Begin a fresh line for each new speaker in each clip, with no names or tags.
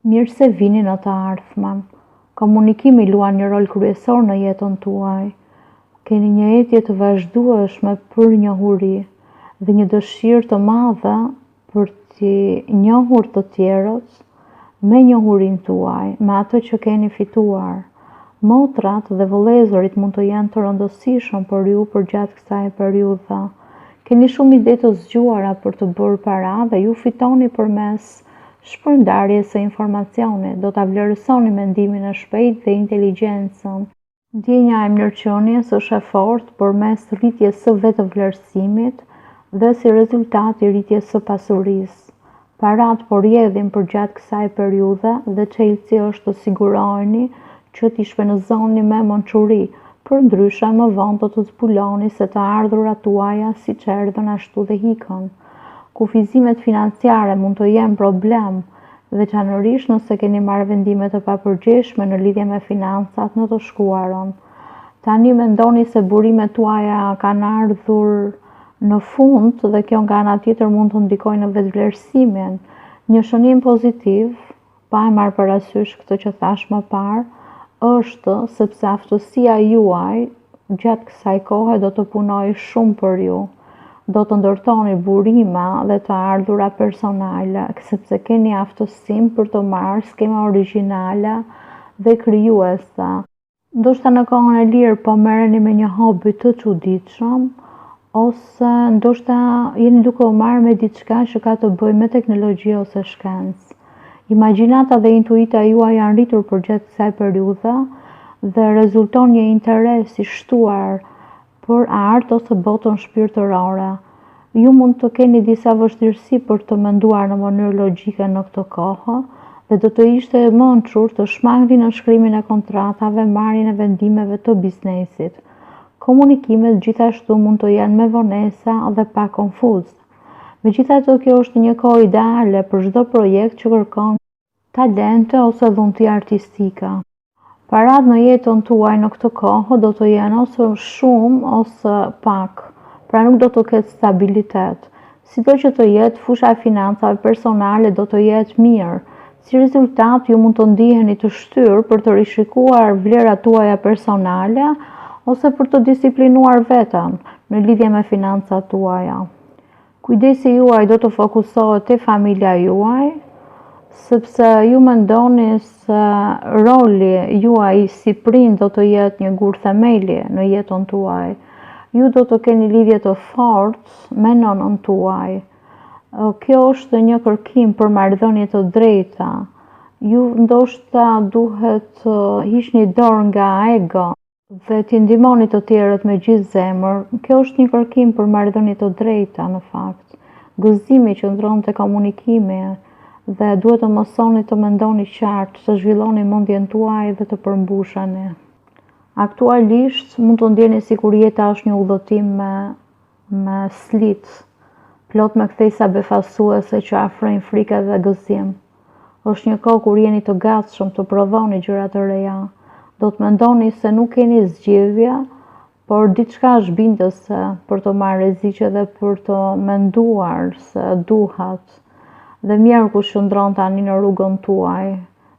Mirë se vini në të ardhmen. Komunikimi luan një rol kryesor në jetën tuaj. Keni një etje të vazhdueshme për njohuri dhe një dëshirë të madhe për t'i njohur të tjerët me njohurinë tuaj, me atë që keni fituar. Motrat dhe vëllezërit mund të jenë të rëndësishëm për ju përgjatë kësaj periudhe. Keni shumë ide të zgjuara për të bërë para dhe ju fitoni përmes shpërndarjes së informacionit. Do ta vlerësoni mendimin e shpejtë dhe inteligjencën. Ndjenja e mirëqenies është e fortë përmes rritjes së vetëvlerësimit dhe si rezultat i rritjes së pasurisë. Parat po rrjedhin përgjatë kësaj periudhe dhe çelësi është të siguroheni që t'i shpenozoni me mençuri, përndryshe më vonë do të zbuloni se të ardhurat tuaja siç erdhën ashtu dhe ikën. Kufizimet financiare mund të jenë problem, veçanërisht nëse keni marrë vendime të papërgjeshme në lidhje me financat në të shkuarën. Tani mendoni se burimet tuaja kanë ardhur në fund dhe kjo nga ana tjetër mund të ndikojë në vetvlerësimin. Një shënim pozitiv, pa e marrë parasysh këtë që thash më parë, është sepse aftësia juaj gjatë kësaj kohe do të punojë shumë për ju. Do të ndërtoni burime dhe të ardhura personale, sepse keni aftësinë për të marrë skema origjinale dhe krijuese. Ndoshta në kohën e lirë po merreni me një hobi të çuditshëm, ose ndoshta jeni duke u marrë me diçka që ka të bëjë me teknologji ose shkencë. Imagjinata dhe intuita juaj janë rritur përgjatë kësaj periudhe dhe rezulton një interes i shtuar për art ose botën shpirtërore. Ju mund të keni disa vështirësi për të menduar në mënyrë logjike në këtë kohë dhe do të ishte e mençur të shmangni në shkrimin e kontratave, marrjen e vendimeve të biznesit. Komunikimet gjithashtu mund të jenë me vonesa dhe pak konfuz. Megjithatë, kjo është një kohë ideale për çdo projekt që kërkon talente ose dhunti artistike. Parat në jetën tuaj në këtë kohë do të jenë ose shumë ose pak, pra nuk do të ketë stabilitet. Sido që të jetë, fusha e financave personale do të jetë mirë. Si rezultat, ju mund të ndiheni të shtyrë për të rishikuar vlerat tuaja personale ose për të disiplinuar veten në lidhje me financat tuaja. Kujdesi juaj do të fokusohet te familja juaj, sepse ju mendoni se roli juaj si prind do të jetë një gur themeli në jetën tuaj. Ju do të keni lidhje të fortë me nënën tuaj. Kjo është një kërkim për marrëdhënie të drejta. Ju ndoshta duhet hiqni dorë nga ego dhe t'i ndihmoni të tjerët me gjithë zemër. Kjo është një kërkim për marrëdhënie të drejta në fakt. Gëzimi qëndron te komunikimi dhe duhet të mësoni të mendoni qartë, të zhvilloni mendjen tuaj dhe të përmbusheni. Aktualisht mund të ndjeni sikur jeta është një udhëtim me slit, plot me kthesa befasuese që afrojnë frikë dhe gëzim. Është një kohë kur jeni të gatshëm të provoni gjëra të reja. Do të mendoni se nuk keni zgjedhje, por diçka zhbindëse për të marrë rreziqe dhe për të menduar se duhet. Dhe mirë ku qëndron tani në rrugën tuaj.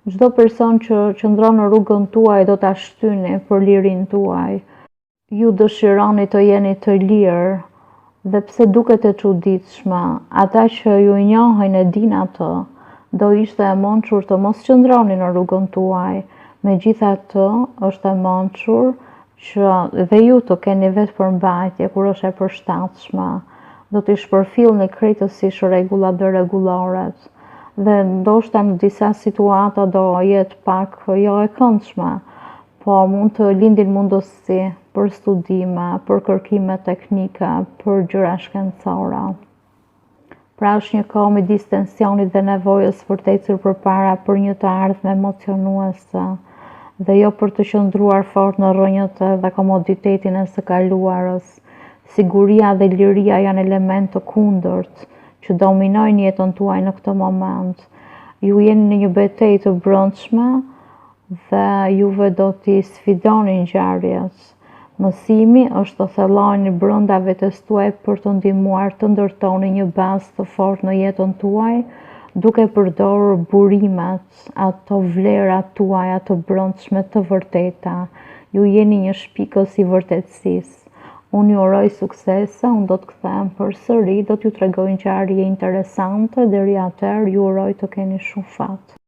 Çdo person që qëndron në rrugën tuaj do ta shtyni për lirinë tuaj. Ju dëshironi të jeni të lirë dhe pse duket e çuditshme, ata që ju njohin e dinë atë, do ishte e mençur të mos qëndroni në rrugën tuaj. Megjithatë, është e mençur që dhe ju të keni vetë përmbajtje kur është e përshtatshme. Do t'i shpërfillni krejtësisht rregullat dhe rregulloret. Dhe ndoshta në disa situata do jetë pak jo e këndshme, po mund të lindin mundësi për studime, për kërkime teknike, për gjëra shkencore. Pra është një kohë midis tensionit dhe nevojës për të ecur përpara për një të ardhme emocionuese dhe jo për të qëndruar fort në rrënjët dhe komoditetin e së kaluarës. Siguria dhe liria janë element të kundërt që dominojnë jetën tuaj në këtë moment. Ju jeni në një betejë të brendshme dhe juve do t'i sfidoni ngjarjet. Mësimi është të thelloheni brenda vetes tuaj për të ndihmuar të ndërtoni një bazë të fortë në jetën tuaj duke përdorur burimet, ato vlerat tuaja të brendshme të vërteta. Ju jeni një shpikës i vërtetësisë. Unë ju uroj suksese, unë do të kthehem përsëri, do t'ju tregoj ngjarje interesante, deri atëherë ju uroj të keni shumë fat.